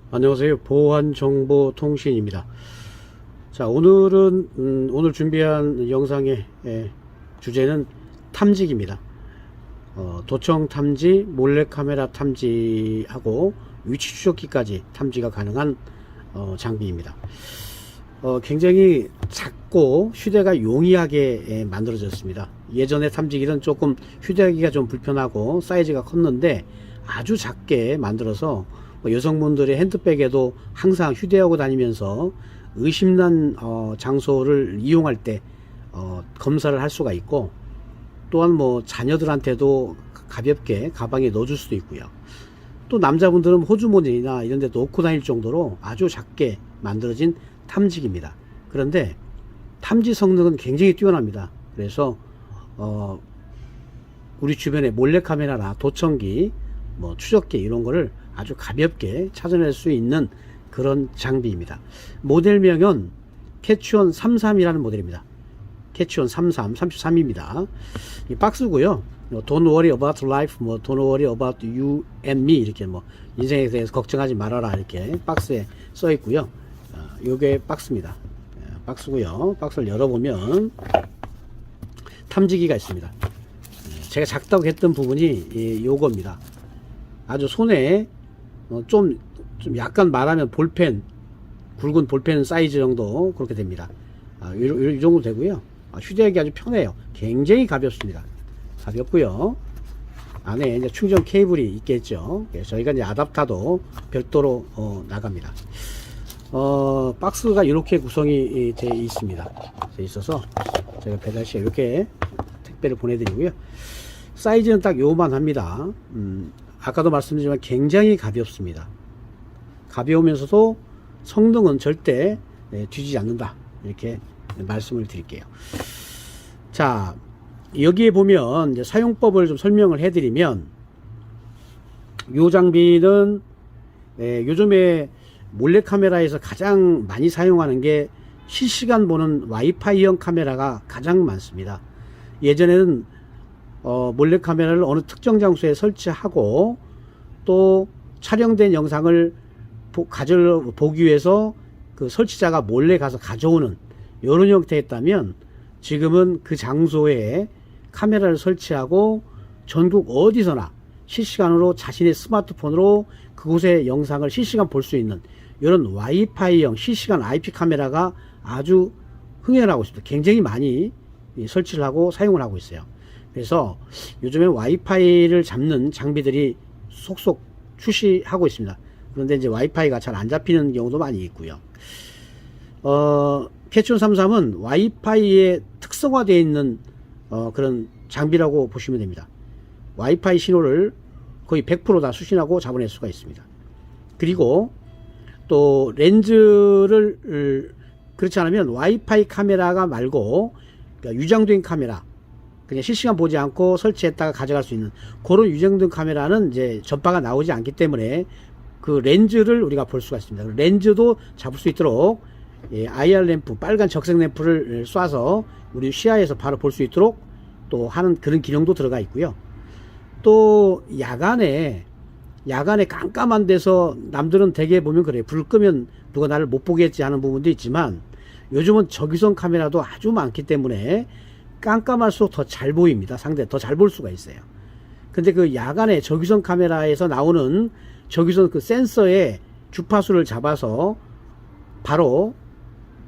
안녕하세요. 보안정보통신입니다. 자, 오늘은 오늘 준비한 영상의 주제는 탐지기입니다. 도청 탐지, 몰래카메라 탐지하고 위치 추적기까지 탐지가 가능한 장비입니다. 굉장히 작고 휴대가 용이하게 만들어졌습니다. 예전의 탐지기는 조금 휴대하기가 좀 불편하고 사이즈가 컸는데 아주 작게 만들어서 여성분들의 핸드백에도 항상 휴대하고 다니면서 의심난 장소를 이용할 때 검사를 할 수가 있고, 또한 자녀들한테도 가볍게 가방에 넣어줄 수도 있고요. 또 남자분들은 호주머니나 이런 데 놓고 다닐 정도로 아주 작게 만들어진 탐지기입니다. 그런데 탐지 성능은 굉장히 뛰어납니다. 그래서 우리 주변에 몰래카메라나 도청기, 추적기 이런 거를 아주 가볍게 찾아낼 수 있는 그런 장비입니다. 모델명은 캐치온 33이라는 모델입니다. 캐치온 33입니다. 이 박스고요. Don't worry about life, don't worry about you and me, 이렇게 인생에 대해서 걱정하지 말아라, 이렇게 박스에 써 있고요. 요게 박스입니다. 박스고요. 박스를 열어보면 탐지기가 있습니다. 제가 작다고 했던 부분이 요겁니다. 아주 손에 좀 약간 말하면 볼펜, 굵은 볼펜 사이즈 정도 그렇게 됩니다. 이 정도 되고요. 휴대하기 아주 편해요. 굉장히 가볍습니다. 가볍고요. 안에 이제 충전 케이블이 있겠죠. 저희가 이제 아답터도 별도로 나갑니다. 박스가 이렇게 구성이 되어 있습니다. 되어 있어서 제가 배달 시에 이렇게 택배를 보내드리고요. 사이즈는 딱 요만 합니다. 아까도 말씀드렸지만 굉장히 가볍습니다. 가벼우면서도 성능은 절대 뒤지지 않는다, 이렇게 말씀을 드릴게요. 자, 여기에 보면 이제 사용법을 좀 설명을 해드리면, 이 장비는 요즘에 몰래카메라에서 가장 많이 사용하는 게 실시간 보는 와이파이형 카메라가 가장 많습니다. 예전에는 몰래카메라를 어느 특정 장소에 설치하고 또 촬영된 영상을 보기 위해서 그 설치자가 몰래 가서 가져오는 이런 형태였다면, 지금은 그 장소에 카메라를 설치하고 전국 어디서나 실시간으로 자신의 스마트폰으로 그곳의 영상을 실시간 볼 수 있는 이런 와이파이형 실시간 IP 카메라가 아주 흥행하고 있습니다. 굉장히 많이 설치를 하고 사용을 하고 있어요. 그래서 요즘에 와이파이를 잡는 장비들이 속속 출시하고 있습니다. 그런데 이제 와이파이가 잘 안 잡히는 경우도 많이 있고요. 캐치온 33은 와이파이에 특성화되어 있는 그런 장비라고 보시면 됩니다. 와이파이 신호를 거의 100% 다 수신하고 잡아낼 수가 있습니다. 그리고 또 렌즈를 그렇지 않으면 와이파이 카메라가 말고, 그러니까 유장된 카메라, 그냥 실시간 보지 않고 설치했다가 가져갈 수 있는 그런 유장된 카메라는 이제 전파가 나오지 않기 때문에 그 렌즈를 우리가 볼 수가 있습니다. 렌즈도 잡을 수 있도록 IR 램프, 빨간 적색 램프를 쏴서 우리 시야에서 바로 볼 수 있도록 또 하는 그런 기능도 들어가 있고요. 또 야간에 깜깜한 데서 남들은 대개 보면 그래요. 불 끄면 누가 나를 못 보겠지 하는 부분도 있지만, 요즘은 적외선 카메라도 아주 많기 때문에 깜깜할수록 더 잘 보입니다. 상대 더 잘 볼 수가 있어요. 근데 그 야간에 적외선 카메라에서 나오는 적외선 그 센서의 주파수를 잡아서 바로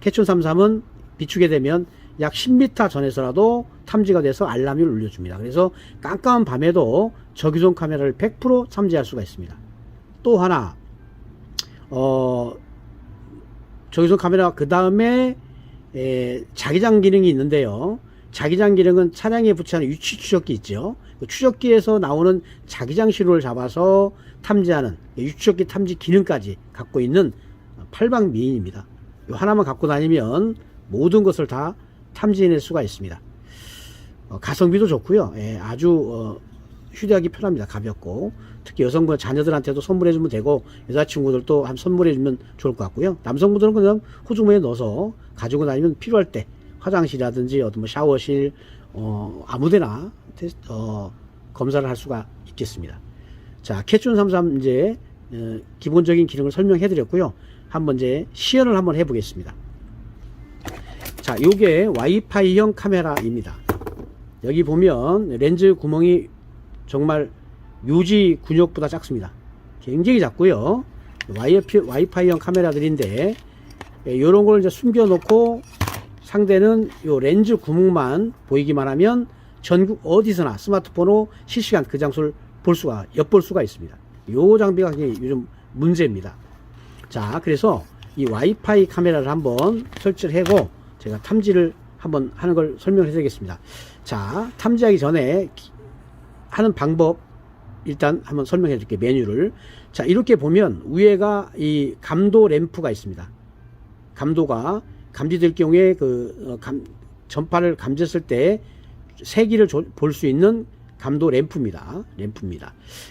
캐치온 33은 비추게 되면 약 10m 전에서라도 탐지가 돼서 알람을 울려줍니다. 그래서 깜깜한 밤에도 적외선 카메라를 100% 탐지할 수가 있습니다. 또 하나, 적외선 카메라 그 다음에 자기장 기능이 있는데요. 자기장 기능은 차량에 부착하는 위치 추적기 있죠. 그 추적기에서 나오는 자기장 신호를 잡아서 탐지하는 위치 추적기 탐지 기능까지 갖고 있는 팔방미인입니다. 이 하나만 갖고 다니면 모든 것을 다 탐지해낼 수가 있습니다. 가성비도 좋고요. 아주 휴대하기 편합니다. 가볍고, 특히 여성분 자녀들한테도 선물해주면 되고, 여자친구들도 한 선물해주면 좋을 것 같고요. 남성분들은 그냥 호주머니에 넣어서 가지고 다니면 필요할 때 화장실이라든지 어떤 샤워실, 아무데나 검사를 할 수가 있겠습니다. 자, 캐치온 33 이제 기본적인 기능을 설명해 드렸고요. 한번 이제 시연을 한번 해 보겠습니다. 자, 요게 와이파이형 카메라입니다. 여기 보면 렌즈 구멍이 정말 유지 근육보다 작습니다. 굉장히 작고요. 와이파이형 카메라들인데 요런 걸 이제 숨겨 놓고 상대는 요 렌즈 구멍만 보이기만 하면 전국 어디서나 스마트폰으로 실시간 그 장소를 엿볼 수가 있습니다. 요 장비가 굉장히 요즘 문제입니다. 자, 그래서 이 와이파이 카메라를 한번 설치를 하고 제가 탐지를 한번 하는 걸 설명을 해드리겠습니다. 자, 탐지하기 전에 하는 방법 일단 한번 설명해 드릴게요. 메뉴를. 자, 이렇게 보면 위에가 이 감도 램프가 있습니다. 감도가 감지될 경우에 전파를 감지했을 때 세기를 볼 수 있는 감도 램프입니다.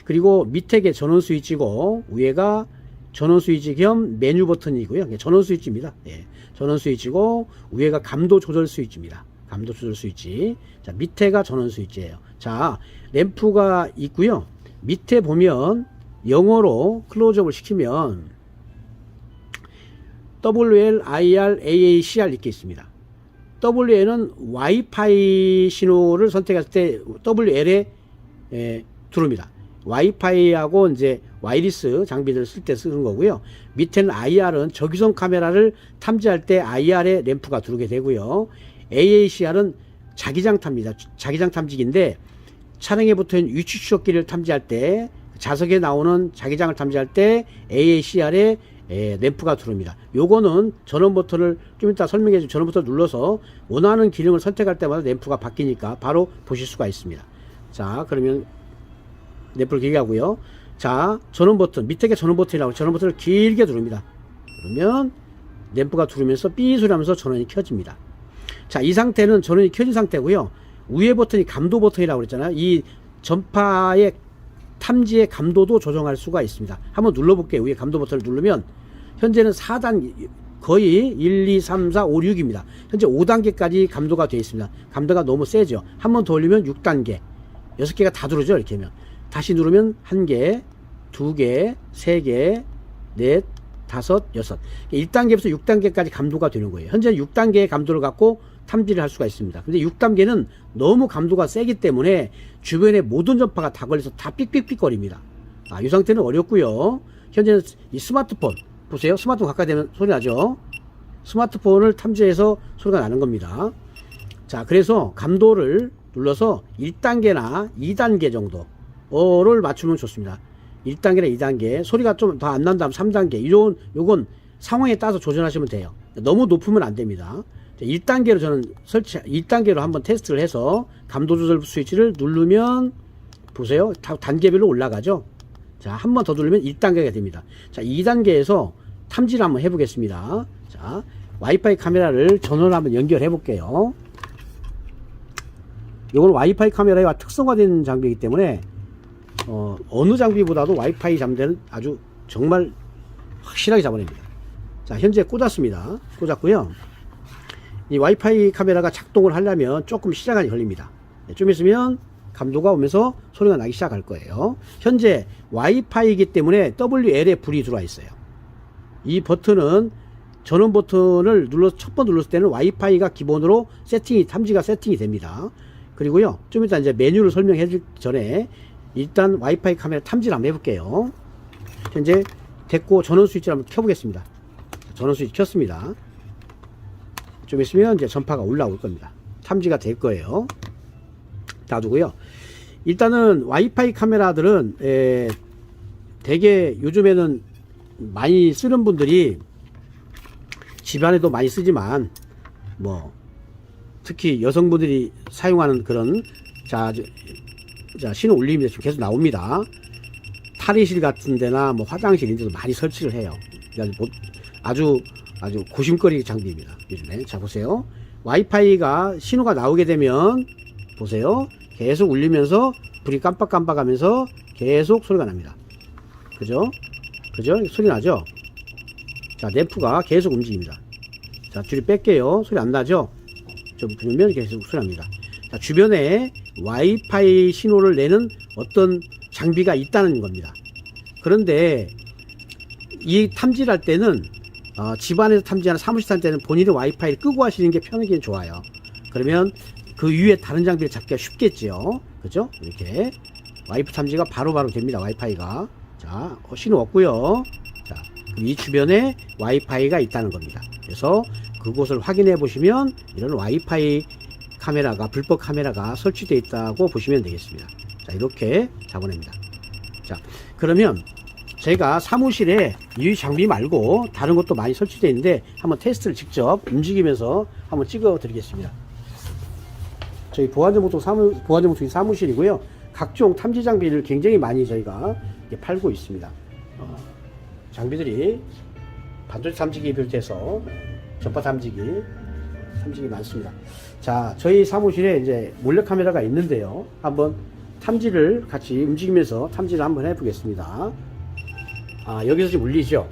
그리고 밑에 게 전원 스위치고 위에가 전원 스위치 겸 메뉴 버튼이고요. 전원 스위치입니다. 예, 전원 스위치고 위에가 감도 조절 스위치입니다. 감도 조절 스위치. 자, 밑에가 전원 스위치예요. 자, 램프가 있고요. 밑에 보면 영어로 클로즈업을 시키면 WL, IR, AACR 이렇게 있습니다. WL은 와이파이 신호를 선택했을 때 WL에 들어옵니다. 와이파이하고 이제 와이리스 장비를 쓸 때 쓰는 거고요. 밑에는 IR은 적외선 카메라를 탐지할 때 IR에 램프가 들어오게 되고요. AACR은 자기장 탐입니다. 자기장 탐지기인데 차량에 붙어있는 위치 추적기를 탐지할 때 자석에 나오는 자기장을 탐지할 때 AACR에 램프가 들어옵니다. 요거는 전원 버튼을 좀 이따 설명해 줄 전원 버튼을 눌러서 원하는 기능을 선택할 때마다 램프가 바뀌니까 바로 보실 수가 있습니다. 자, 그러면 램프를 길게 하고요. 자, 전원 버튼 밑에 게 전원 버튼이라고 전원 버튼을 길게 누릅니다. 그러면 램프가 들어오면서 삐 소리 하면서 전원이 켜집니다. 자, 이 상태는 전원이 켜진 상태고요. 위에 버튼이 감도 버튼이라고 그랬잖아요. 이 전파의 탐지의 감도도 조정할 수가 있습니다. 한번 눌러볼게요. 위에 감도 버튼을 누르면 현재는 4단 거의 1, 2, 3, 4, 5, 6입니다. 현재 5단계까지 감도가 되어 있습니다. 감도가 너무 세죠. 한번 더 올리면 6단계 6개가 다 들어오죠. 이렇게 하면 다시 누르면 1개, 2개, 3개, 4, 5, 6 1단계부터 6단계까지 감도가 되는 거예요. 현재는 6단계의 감도를 갖고 탐지를 할 수가 있습니다. 근데 6단계는 너무 감도가 세기 때문에 주변의 모든 전파가 다 걸려서 다 삑삑삑 거립니다. 이 상태는 어렵고요. 현재는 이 스마트폰 보세요. 스마트폰 가까이 되면 소리 나죠. 스마트폰을 탐지해서 소리가 나는 겁니다. 자, 그래서 감도를 눌러서 1단계나 2단계 정도를 맞추면 좋습니다. 1단계나 2단계 소리가 좀 더 안 난다면 3단계 요건 상황에 따라서 조절하시면 돼요. 너무 높으면 안 됩니다. 1단계로 저는 1단계로 한번 테스트를 해서 감도 조절 스위치를 누르면 보세요. 단계별로 올라가죠. 자, 한 번 더 누르면 1단계가 됩니다. 자, 2단계에서 탐지를 한번 해보겠습니다. 자, 와이파이 카메라를 전원을 한번 연결해 볼게요. 이건 와이파이 카메라와 특성화된 장비이기 때문에 어느 장비보다도 와이파이 잠대는 아주 정말 확실하게 잡아냅니다. 자, 현재 꽂았습니다. 꽂았고요. 이 와이파이 카메라가 작동을 하려면 조금 시간이 걸립니다. 좀 있으면 감도가 오면서 소리가 나기 시작할 거예요. 현재 와이파이이기 때문에 WL에 불이 들어와 있어요. 이 전원 버튼을 첫 번 눌렀을 때는 와이파이가 기본으로 탐지가 세팅이 됩니다. 그리고요, 좀 이따 이제 메뉴를 설명해 줄 전에 일단 와이파이 카메라 탐지를 한번 해볼게요. 현재 됐고 전원 스위치를 한번 켜보겠습니다. 전원 스위치 켰습니다. 좀 있으면 이제 전파가 올라올 겁니다. 탐지가 될 거예요. 놔두고요. 일단은 와이파이 카메라들은 되게 요즘에는 많이 쓰는 분들이 집안에도 많이 쓰지만 특히 여성분들이 사용하는 그런 신호 울림이 지금 계속 나옵니다. 탈의실 같은 데나 화장실 이런 데도 많이 설치를 해요. 아주 고심거리 장비입니다. 요즘에. 자, 보세요. 와이파이가 신호가 나오게 되면 보세요. 계속 울리면서 불이 깜빡깜빡하면서 계속 소리가 납니다. 그죠? 소리 나죠? 자, 램프가 계속 움직입니다. 자, 뒤로 뺄게요. 소리 안 나죠? 좀 누르면 계속 소리 납니다. 자, 주변에 와이파이 신호를 내는 어떤 장비가 있다는 겁니다. 그런데 이 탐지를 할 때는 집안에서 탐지하는 사무실 할 때는 본인의 와이파이를 끄고 하시는 게 편하긴 좋아요. 그러면 그 위에 다른 장비를 잡기가 쉽겠죠. 그죠? 이렇게 와이프 탐지가 바로바로 됩니다. 와이파이가. 자, 신호 없고요. 자, 이 주변에 와이파이가 있다는 겁니다. 그래서 그곳을 확인해 보시면 이런 와이파이 카메라가, 불법 카메라가 설치되어 있다고 보시면 되겠습니다. 자, 이렇게 잡아냅니다. 자, 그러면 제가 사무실에 이 장비 말고 다른 것도 많이 설치되어 있는데 한번 테스트를 직접 움직이면서 한번 찍어 드리겠습니다. 저희 보안정보통 사무실이고요. 각종 탐지 장비를 굉장히 많이 저희가 팔고 있습니다. 장비들이 반도체 탐지기 비롯해서 전파 탐지기 많습니다. 자, 저희 사무실에 이제 몰래카메라가 있는데요. 한번 탐지를 같이 움직이면서 탐지를 한번 해보겠습니다. 여기서 지금 울리죠?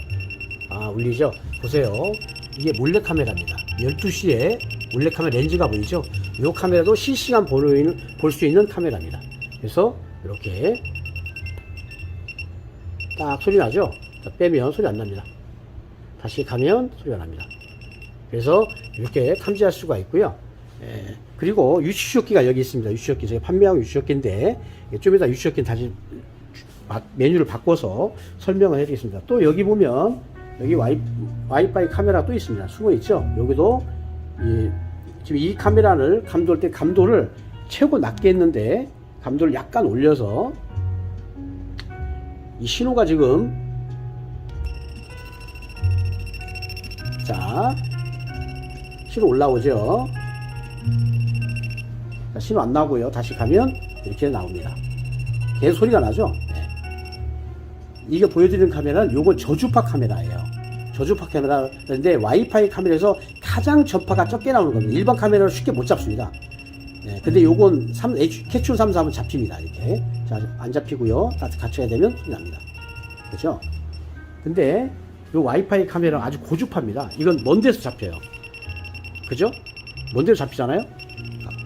울리죠? 보세요. 이게 몰래카메라입니다. 12시에 몰래카메라 렌즈가 보이죠? 이 카메라도 실시간 볼 수 있는 카메라입니다. 그래서 이렇게 딱 소리 나죠? 자, 빼면 소리 안 납니다. 다시 가면 소리가 납니다. 그래서 이렇게 탐지할 수가 있고요. 그리고 유치쇼키가 여기 있습니다. 유치쇼키, 제가 판매하고 유치쇼키인데 좀 이따 유치쇼키 다시 메뉴를 바꿔서 설명을 해드리겠습니다. 또 여기 보면 여기 와이파이 카메라 또 있습니다. 숨어 있죠? 여기도 지금 이 카메라를 감도할 때 감도를 최고 낮게 했는데 감도를 약간 올려서 이 신호가 지금 자, 신호 올라오죠. 자, 신호 안 나오고요. 다시 가면 이렇게 나옵니다. 계속 소리가 나죠. 이게 보여드리는 카메라는 요건 저주파 카메라예요. 저주파 카메라인데 와이파이 카메라에서 가장 전파가 적게 나오는 겁니다. 일반 카메라로 쉽게 못 잡습니다. 근데 요건 캐치온 33은 잡힙니다. 이렇게. 자, 안 잡히고요. 같이 해야 되면 소리 납니다. 그죠? 근데 요 와이파이 카메라 아주 고주파입니다. 이건 먼 데서 잡혀요. 그죠? 먼 데서 잡히잖아요?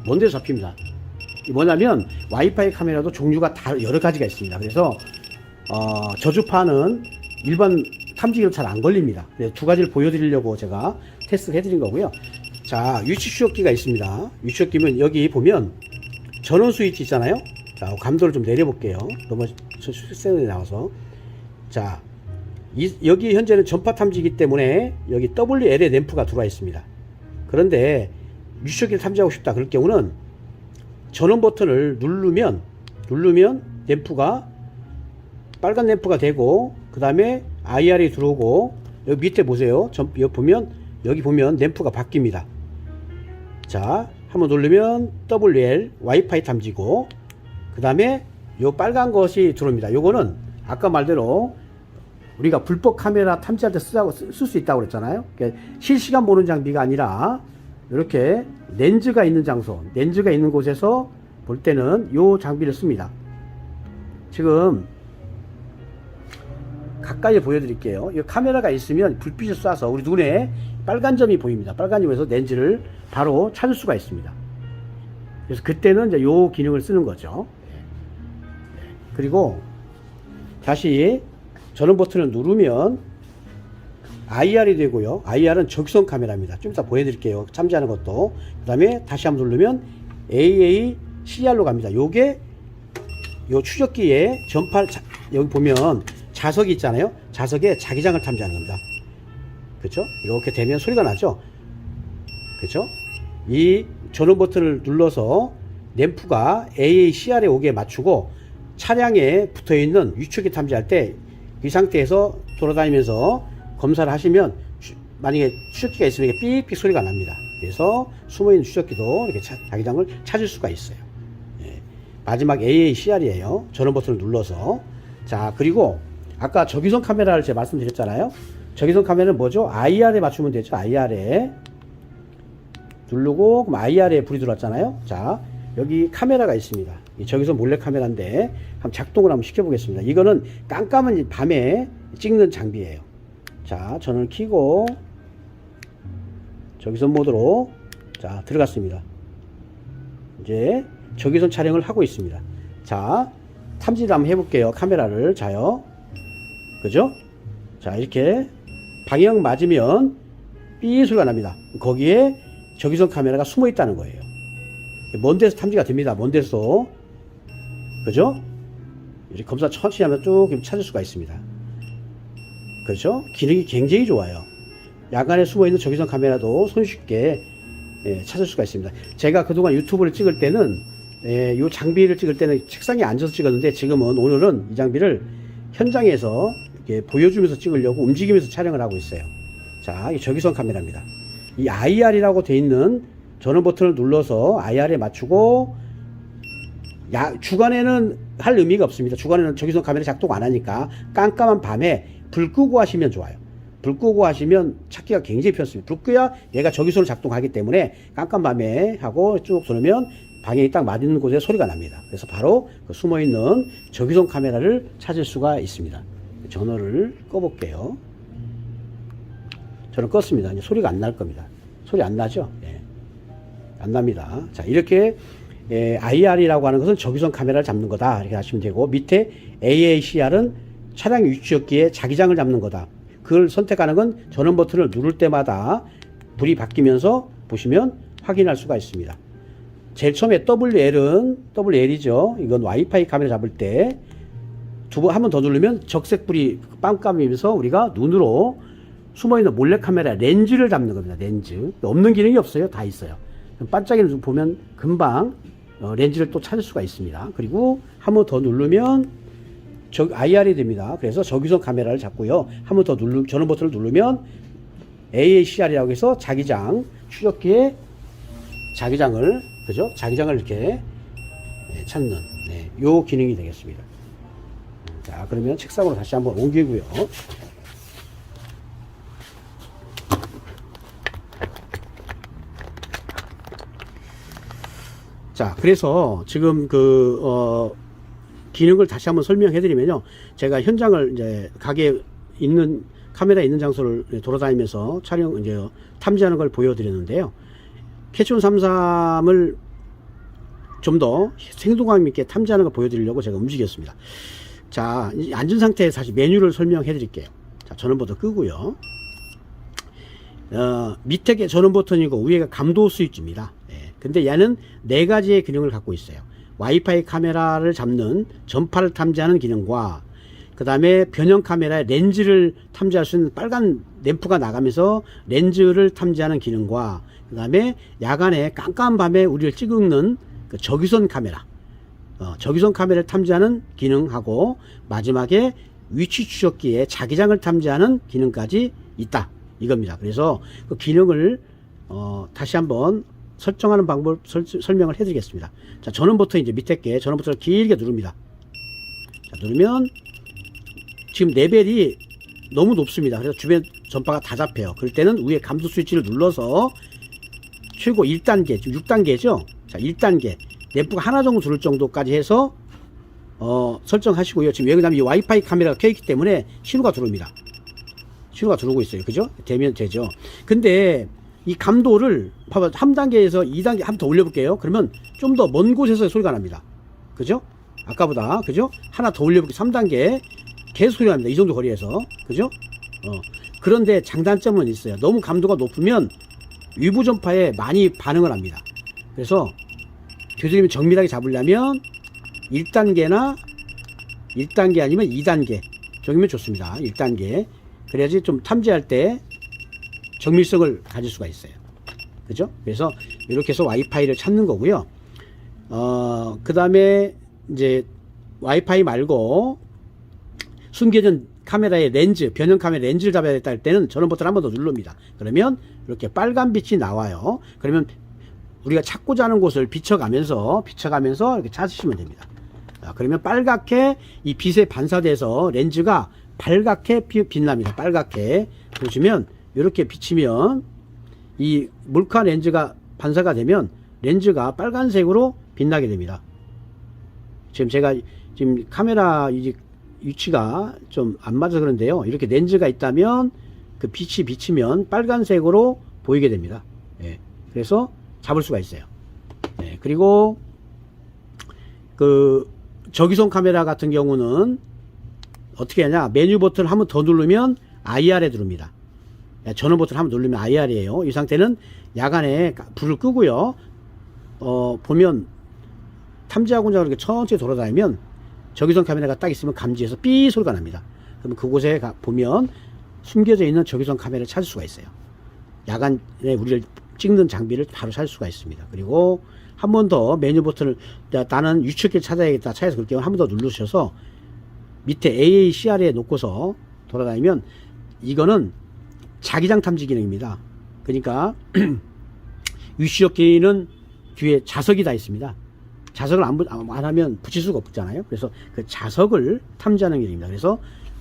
먼 데서 잡힙니다. 뭐냐면 와이파이 카메라도 종류가 다 여러 가지가 있습니다. 그래서 저주파는 일반 탐지기로 잘 안 걸립니다. 두 가지를 보여드리려고 제가 테스트를 해드린 거고요. 자, 위치추적기가 있습니다. 위치추적기면 여기 보면 전원 스위치 있잖아요. 자, 감도를 좀 내려볼게요. 너무 실생에 나와서. 자, 여기 현재는 전파 탐지기 때문에 여기 WL의 램프가 들어와 있습니다. 그런데 위치추적기를 탐지하고 싶다 그럴 경우는 전원 버튼을 누르면 램프가 빨간 램프가 되고 그 다음에 IR이 들어오고 여기 밑에 보세요. 여기 보면 램프가 바뀝니다. 자, 한번 누르면 WL 와이파이 탐지고 그 다음에 요 빨간 것이 들어옵니다. 요거는 아까 말대로 우리가 불법 카메라 탐지할 때 쓸 수 있다고 그랬잖아요. 그러니까 실시간 보는 장비가 아니라 이렇게 렌즈가 있는 장소, 렌즈가 있는 곳에서 볼 때는 요 장비를 씁니다. 지금 가까이 보여드릴게요. 이 카메라가 있으면 불빛을 쏴서 우리 눈에 빨간 점이 보입니다. 빨간 점에서 렌즈를 바로 찾을 수가 있습니다. 그래서 그때는 이제 요 기능을 쓰는 거죠. 그리고 다시 전원 버튼을 누르면 IR이 되고요. IR은 적외선 카메라입니다. 좀 이따 보여드릴게요. 탐지하는 것도. 그 다음에 다시 한번 누르면 AACR로 갑니다. 요게 요 추적기에 여기 보면 자석이 있잖아요. 자석에 자기장을 탐지하는 겁니다. 그렇죠? 이렇게 되면 소리가 나죠. 그렇죠? 이 전원 버튼을 눌러서 램프가 AACR에 오게 맞추고 차량에 붙어 있는 위축기 탐지할 때 이 상태에서 돌아다니면서 검사를 하시면 만약에 추적기가 있으면 이게 삑삑 소리가 납니다. 그래서 숨어있는 추적기도 이렇게 자기장을 찾을 수가 있어요. 마지막 AACR이에요. 전원 버튼을 눌러서. 자, 그리고 아까 적외선 카메라를 제가 말씀드렸잖아요. 적외선 카메라는 뭐죠? IR에 맞추면 되죠. IR에 누르고 그럼 IR에 불이 들어왔잖아요. 자, 여기 카메라가 있습니다. 이 적외선 몰래 카메라인데 한번 작동을 한번 시켜보겠습니다. 이거는 깜깜한 밤에 찍는 장비예요. 자, 전원을 켜고 적외선 모드로 자 들어갔습니다. 이제 적외선 촬영을 하고 있습니다. 자, 탐지를 한번 해볼게요. 카메라를. 자요. 그죠? 자, 이렇게 방향 맞으면 삐 소리가 납니다. 거기에 적외선 카메라가 숨어 있다는 거예요. 먼 데서 탐지가 됩니다. 먼 데서. 그죠? 이렇게 검사 천천히 하면 쭉 찾을 수가 있습니다. 그렇죠? 기능이 굉장히 좋아요. 야간에 숨어 있는 적외선 카메라도 손쉽게 찾을 수가 있습니다. 제가 그동안 유튜브를 찍을 때는 이 장비를 찍을 때는 책상에 앉아서 찍었는데, 지금은 오늘은 이 장비를 현장에서 이렇게 보여주면서 찍으려고 움직이면서 촬영을 하고 있어요. 자, 이 적외선 카메라입니다. 이 IR이라고 되어 있는 전원 버튼을 눌러서 IR에 맞추고, 주간에는 할 의미가 없습니다. 주간에는 적외선 카메라 작동 안 하니까 깜깜한 밤에 불 끄고 하시면 좋아요. 불 끄고 하시면 찾기가 굉장히 편습니다. 불 끄야 얘가 적외선을 작동하기 때문에 깜깜 밤에 하고 쭉 누르면 방향이 딱 맞는 곳에 소리가 납니다. 그래서 바로 그 숨어있는 적외선 카메라를 찾을 수가 있습니다. 전원을 꺼볼게요. 저는 껐습니다. 이제 소리가 안 날 겁니다. 소리 안 나죠? 예. 안 납니다. 자, 이렇게 IR이라고 하는 것은 적외선 카메라를 잡는 거다, 이렇게 하시면 되고, 밑에 AACR은 차량 위치였기에 자기장을 잡는 거다. 그걸 선택하는 건 전원 버튼을 누를 때마다 불이 바뀌면서 보시면 확인할 수가 있습니다. 제일 처음에 WL이죠. 이건 와이파이 카메라 잡을 때 한 번 더 누르면 적색불이 깜깜이면서 우리가 눈으로 숨어있는 몰래카메라 렌즈를 잡는 겁니다. 렌즈. 없는 기능이 없어요. 다 있어요. 반짝이는 보면 금방 렌즈를 또 찾을 수가 있습니다. 그리고 한 번 더 누르면 IR이 됩니다. 그래서 적외선 카메라를 잡고요. 한 번 더 전원 버튼을 누르면 AACR이라고 해서 자기장, 추적기에 자기장을, 그죠? 자기장을 이렇게 찾는, 요 기능이 되겠습니다. 자, 그러면 책상으로 다시 한번 옮기고요. 자, 그래서 지금 기능을 다시 한번 설명해 드리면요. 제가 현장을 이제 가게에 있는, 카메라 있는 장소를 돌아다니면서 탐지하는 걸 보여드렸는데요. 캐치온 33을 좀 더 생동감 있게 탐지하는 걸 보여드리려고 제가 움직였습니다. 자, 앉은 상태에서 다시 메뉴를 설명해 드릴게요. 자, 전원 버튼 끄고요. 밑에 게 전원 버튼이고 위에가 감도 스위치입니다. 근데 얘는 4가지의 기능을 갖고 있어요. 와이파이 카메라를 잡는 전파를 탐지하는 기능과, 그 다음에 변형 카메라의 렌즈를 탐지할 수 있는 빨간 램프가 나가면서 렌즈를 탐지하는 기능과, 그 다음에 야간에 깜깜한 밤에 우리를 찍는 그 적외선 카메라, 적외선 카메라를 탐지하는 기능하고, 마지막에 위치 추적기에 자기장을 탐지하는 기능까지 있다, 이겁니다. 그래서 그 기능을 다시 한번 설정하는 방법 설명을 해드리겠습니다. 자, 전원 버튼, 이제 밑에 게 전원 버튼을 길게 누릅니다. 자, 누르면 지금 레벨이 너무 높습니다. 그래서 주변 전파가 다 잡혀요. 그럴 때는 위에 감도 스위치를 눌러서 최고 1단계, 지금 6단계죠. 자, 1단계 램프가 하나 정도 들을 정도까지 해서 설정하시고요. 지금 왜 그러냐면 이 와이파이 카메라가 켜있기 때문에 신호가 들어옵니다. 신호가 들어오고 있어요. 그죠? 되면 되죠. 근데 이 감도를 봐봐, 3단계에서 2단계 한 번 더 올려볼게요. 그러면 좀 더 먼 곳에서 소리가 납니다. 그죠? 아까보다. 그죠? 하나 더 올려볼게요. 3단계 계속 소리가 납니다. 이 정도 거리에서. 그죠? 그런데 장단점은 있어요. 너무 감도가 높으면 위부 전파에 많이 반응을 합니다. 그래서 교수님이 정밀하게 잡으려면 1단계 아니면 2단계 정이면 좋습니다. 1단계. 그래야지 좀 탐지할 때 정밀성을 가질 수가 있어요. 그죠? 그래서 이렇게 해서 와이파이를 찾는 거고요. 그 다음에 이제 와이파이 말고 숨겨진 카메라의 렌즈, 변형 카메라 렌즈를 잡아야 됐다 할 때는 전원 버튼 한 번 더 누릅니다. 그러면 이렇게 빨간 빛이 나와요. 그러면 우리가 찾고자 하는 곳을 비춰가면서 이렇게 찾으시면 됩니다. 그러면 빨갛게 이 빛에 반사돼서 렌즈가 빨갛게 빛납니다. 빨갛게 보시면 이렇게 비치면 이 몰카 렌즈가 반사가 되면 렌즈가 빨간색으로 빛나게 됩니다. 지금 제가 지금 카메라 위치가 좀 안 맞아서 그런데요. 이렇게 렌즈가 있다면 그 빛이 비치면 빨간색으로 보이게 됩니다. 그래서 잡을 수가 있어요. 그리고 그 적외선 카메라 같은 경우는 어떻게 하냐, 메뉴 버튼을 한 번 더 누르면 IR에 누릅니다. 전원 버튼을 한번 누르면 IR이에요. 이 상태는 야간에 불을 끄고요. 보면 탐지하고자 이렇게 천천히 돌아다니면 적외선 카메라가 딱 있으면 감지해서 삐 소리가 납니다. 그러면 그곳에 보면 숨겨져 있는 적외선 카메라를 찾을 수가 있어요. 야간에 우리를 찍는 장비를 바로 찾을 수가 있습니다. 그리고 한 번 더 메뉴 버튼을 나는 유출기를 찾아야겠다 찾아서 그렇게 한 번 더 누르셔서 밑에 AACR에 놓고서 돌아다니면 이거는 자기장 탐지 기능입니다. 그러니까 유시역기는 뒤에 자석이 다 있습니다. 자석을 안 하면 붙일 수가 없잖아요. 그래서 그 자석을 탐지하는 기능입니다. 그래서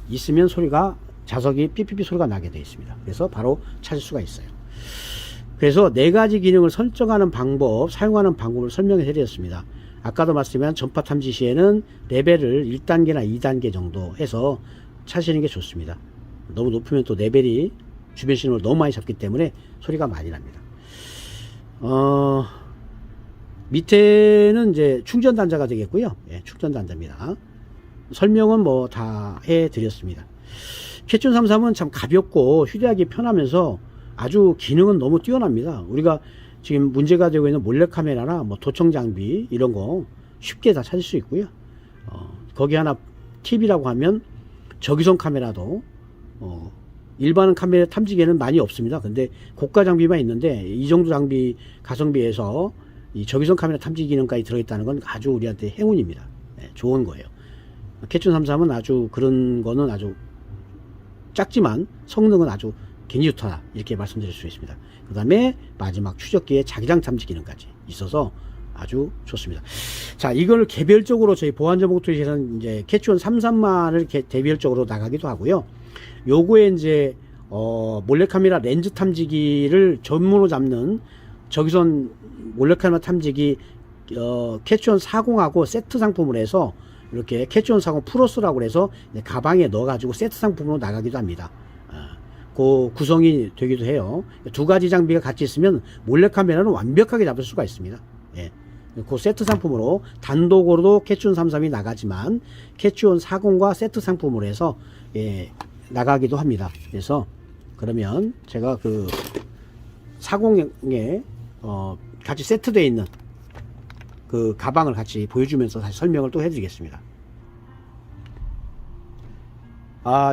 있으면 소리가 자석이 삐삐삐 소리가 나게 되어 있습니다. 그래서 바로 찾을 수가 있어요. 그래서 4가지 기능을 설정하는 방법, 사용하는 방법을 설명해 드렸습니다. 아까도 말씀드린 전파 탐지 시에는 레벨을 1단계나 2단계 정도 해서 찾으시는 게 좋습니다. 너무 높으면 또 레벨이 주변 신호를 너무 많이 잡기 때문에 소리가 많이 납니다. 밑에는 이제 충전 단자가 되겠고요. 예, 충전 단자입니다. 설명은 뭐 다 해 드렸습니다. 캐춘 33은 참 가볍고 휴대하기 편하면서 아주 기능은 너무 뛰어납니다. 우리가 지금 문제가 되고 있는 몰래카메라나 뭐 도청 장비 이런 거 쉽게 다 찾을 수 있고요. 거기 하나 팁이라고 하면 적외선 카메라도 일반 카메라 탐지기에는 많이 없습니다. 근데 고가 장비만 있는데 이 정도 장비 가성비에서 이 적외선 카메라 탐지 기능까지 들어있다는 건 아주 우리한테 행운입니다. 네, 좋은 거예요. 캐춘 33은 아주 그런 거는 아주 작지만 성능은 아주 굉장히 좋다 이렇게 말씀드릴 수 있습니다. 그 다음에 마지막 추적기에 자기장 탐지 기능까지 있어서 아주 좋습니다. 자, 이걸 개별적으로 저희 보안정보투시에서는 이제 캐춘 33만을 개별적으로 나가기도 하고요. 요거에 이제 몰래카메라 렌즈 탐지기를 전문으로 잡는 적외선 몰래카메라 탐지기 캐춘 40하고 세트 상품으로 해서 이렇게 캐춘 40 플러스라고 해서 가방에 넣어 가지고 세트 상품으로 나가기도 합니다. 그 구성이 되기도 해요. 2가지 장비가 같이 있으면 몰래카메라는 완벽하게 잡을 수가 있습니다. 예. 그 세트 상품으로 단독으로도 캐춘 33이 나가지만 캐춘 40과 세트 상품으로 해서 예, 나가기도 합니다. 그래서 그러면 제가 그 40에 같이 세트되어 있는 그 가방을 같이 보여주면서 다시 설명을 또 해드리겠습니다.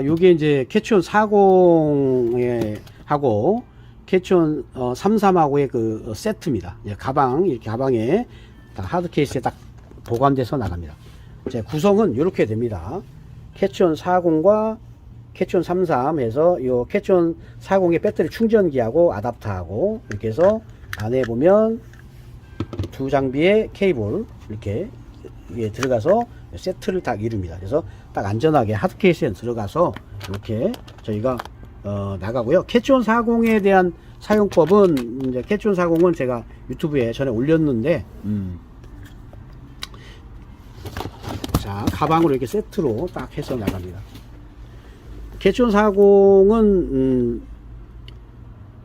요게 이제 캐춘 40에 하고 캐춘 33하고의 그 세트입니다. 가방, 이렇게 가방에 하드 케이스에 딱 보관돼서 나갑니다. 제 구성은 이렇게 됩니다. 캐춘 40과 캐춘 33 해서 요 캐춘 40의 배터리 충전기하고 아답터하고 이렇게 해서 안에 보면 2 장비의 케이블 이렇게 위에 들어가서 세트를 딱 이룹니다. 그래서 딱 안전하게 하드 케이스에 들어가서 이렇게 저희가 나가고요. 캐춘 40에 대한 사용법은 이제 캐춘 40은 제가 유튜브에 전에 올렸는데 자, 가방으로 이렇게 세트로 딱 해서 나갑니다. 캐춘 40은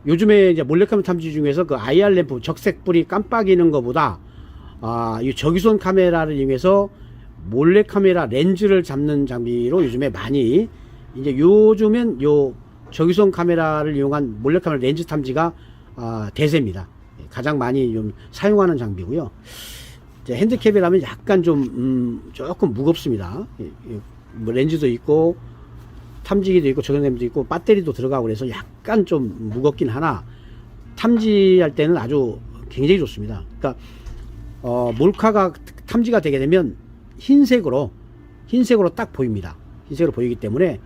요즘에 이제 몰래카메라 탐지 중에서 그 IR 램프 적색불이 깜빡이는 것보다 이 적외선 카메라를 이용해서 몰래카메라 렌즈를 잡는 장비로 요즘에 많이 이제 요즘엔 요 적외선 카메라를 이용한 몰래카메라 렌즈 탐지가 대세입니다. 가장 많이 좀 사용하는 장비고요. 이제 핸드캡이라면 약간 좀 조금 무겁습니다. 뭐 렌즈도 있고 탐지기도 있고 적외선도 있고 배터리도 들어가고 그래서 약간 좀 무겁긴 하나 탐지할 때는 아주 굉장히 좋습니다. 그러니까 몰카가 탐지가 되게 되면 흰색으로 딱 보입니다. 흰색으로 보이기 때문에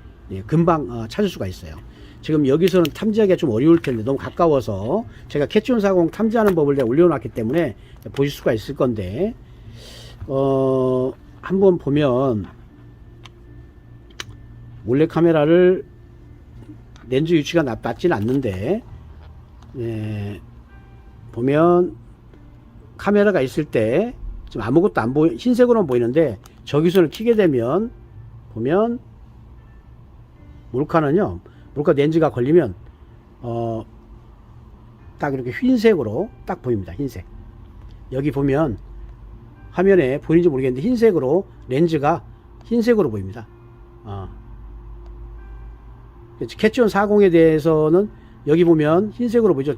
금방 찾을 수가 있어요. 지금 여기서는 탐지하기가 좀 어려울 텐데 너무 가까워서 제가 캐춘 40 탐지하는 법을 내가 올려놨기 때문에 보실 수가 있을 건데 한번 보면 몰래카메라를 렌즈 위치가 낮지는 않는데 보면 카메라가 있을 때 지금 아무것도 안 보이 흰색으로만 보이는데 적외선을 켜게 되면 보면 몰카는요 몰카 렌즈가 걸리면 딱 이렇게 흰색으로 딱 보입니다. 흰색 여기 보면 화면에 보이는지 모르겠는데 흰색으로 렌즈가 흰색으로 보입니다. 캐치온 40에 대해서는 여기 보면 흰색으로 보이죠.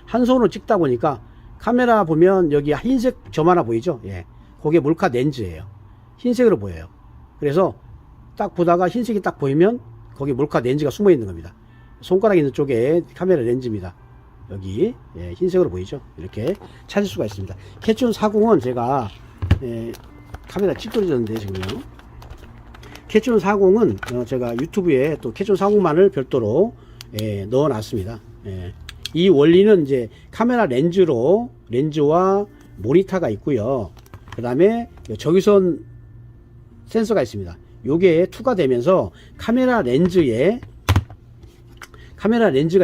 한 손으로 찍다 보니까 카메라 보면 여기 흰색 점 하나 보이죠. 예, 그게 몰카 렌즈예요. 흰색으로 보여요. 그래서 딱 보다가 흰색이 딱 보이면 거기 몰카 렌즈가 숨어 있는 겁니다. 손가락 있는 쪽에 카메라 렌즈입니다. 여기 예, 흰색으로 보이죠. 이렇게 찾을 수가 있습니다. 캐치온 40은 제가 카메라 찌그러졌는데 지금요. 캐치온 40은 제가 유튜브에 또 캐치온 40만을 별도로 넣어 놨습니다. 이 원리는 이제 카메라 렌즈와 모니터가 있고요. 그 다음에 적외선 센서가 있습니다. 요게 투과되면서 카메라 렌즈가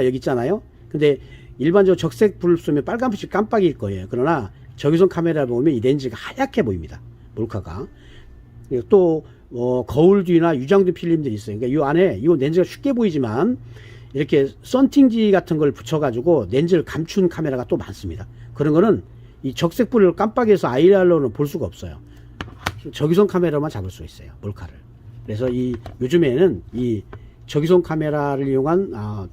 여기 있잖아요. 근데 일반적으로 적색 불을 쏘면 빨간빛이 깜빡일 거예요. 그러나 적외선 카메라를 보면 이 렌즈가 하얗게 보입니다. 몰카가. 또 거울 뒤나 유장등 필름들이 있어요. 그러니까 이 안에 이 렌즈가 쉽게 보이지만 이렇게 썬팅지 같은 걸 붙여가지고 렌즈를 감춘 카메라가 또 많습니다. 그런 거는 이 적색 불을 깜빡여서 아이랄로는 볼 수가 없어요. 적외선 카메라만 잡을 수 있어요. 몰카를. 그래서 요즘에는 이 적외선 카메라를 이용한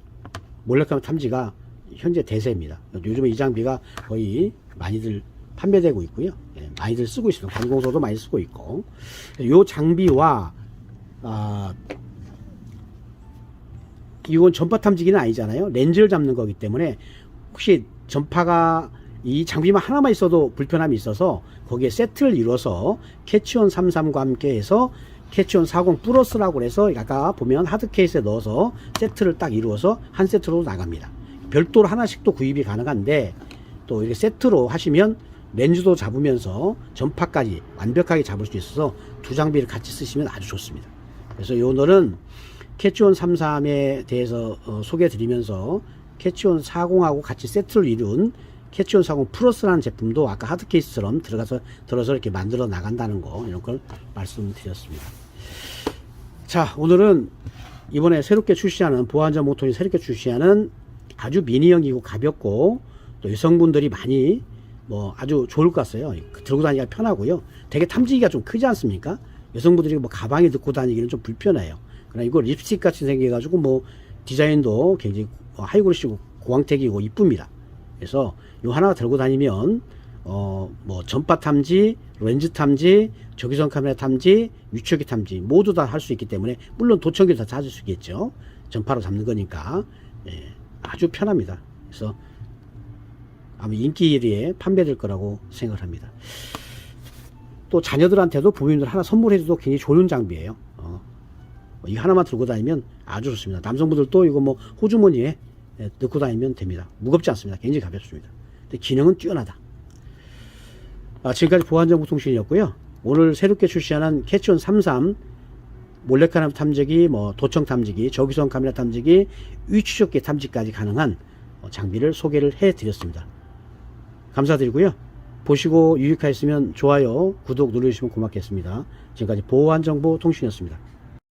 몰래카메라 탐지가 현재 대세입니다. 요즘에 이 장비가 거의 많이들 판매되고 있고요. 예, 많이들 쓰고 있습니다. 관공서도 많이 쓰고 있고. 이 장비와 이건 전파 탐지기는 아니잖아요. 렌즈를 잡는 거기 때문에 혹시 전파가 이 장비만 하나만 있어도 불편함이 있어서 거기에 세트를 이루어서 캐치온 33과 함께 해서 캐치온 40 플러스라고 해서 아까 보면 하드 케이스에 넣어서 세트를 딱 이루어서 한 세트로 나갑니다. 별도로 하나씩 또 구입이 가능한데 또 이렇게 세트로 하시면 렌즈도 잡으면서 전파까지 완벽하게 잡을 수 있어서 두 장비를 같이 쓰시면 아주 좋습니다. 그래서 오늘은 캐치온 33에 대해서 소개해 드리면서 캐치온 40하고 같이 세트를 이룬 캐치온 40 플러스라는 제품도 아까 하드 케이스처럼 들어서 이렇게 만들어 나간다는 거, 이런 걸 말씀드렸습니다. 자, 오늘은 이번에 새롭게 출시하는 보안전 모터이 새롭게 출시하는 아주 미니형이고 가볍고 또 여성분들이 많이 아주 좋을 것 같아요. 들고 다니기가 편하고요. 되게 탐지기가 좀 크지 않습니까? 여성분들이 가방에 넣고 다니기는 좀 불편해요. 그러나 이거 립스틱 같이 생겨가지고 디자인도 굉장히 하이그로시고 고광택이고 이쁩니다. 그래서 요 하나 들고 다니면 전파 탐지, 렌즈 탐지, 적외선 카메라 탐지, 위치기 탐지 모두 다 할 수 있기 때문에, 물론 도청기도 다 찾을 수 있겠죠. 전파로 잡는 거니까 아주 편합니다. 그래서 아마 인기 1위에 판매될 거라고 생각을 합니다. 또 자녀들한테도 부모님들 하나 선물해줘도 굉장히 좋은 장비예요. 이 하나만 들고 다니면 아주 좋습니다. 남성분들도 이거 호주머니에 넣고 다니면 됩니다. 무겁지 않습니다. 굉장히 가볍습니다. 근데 기능은 뛰어나다. 지금까지 보안정보통신이었고요. 오늘 새롭게 출시하는 캐치온 33 몰래카메라 탐지기, 도청 탐지기, 적외선 카메라 탐지기, 위치조끼 탐지까지 가능한 장비를 소개를 해 드렸습니다. 감사드리고요. 보시고 유익하셨으면 좋아요, 구독 눌러주시면 고맙겠습니다. 지금까지 보안정보통신이었습니다.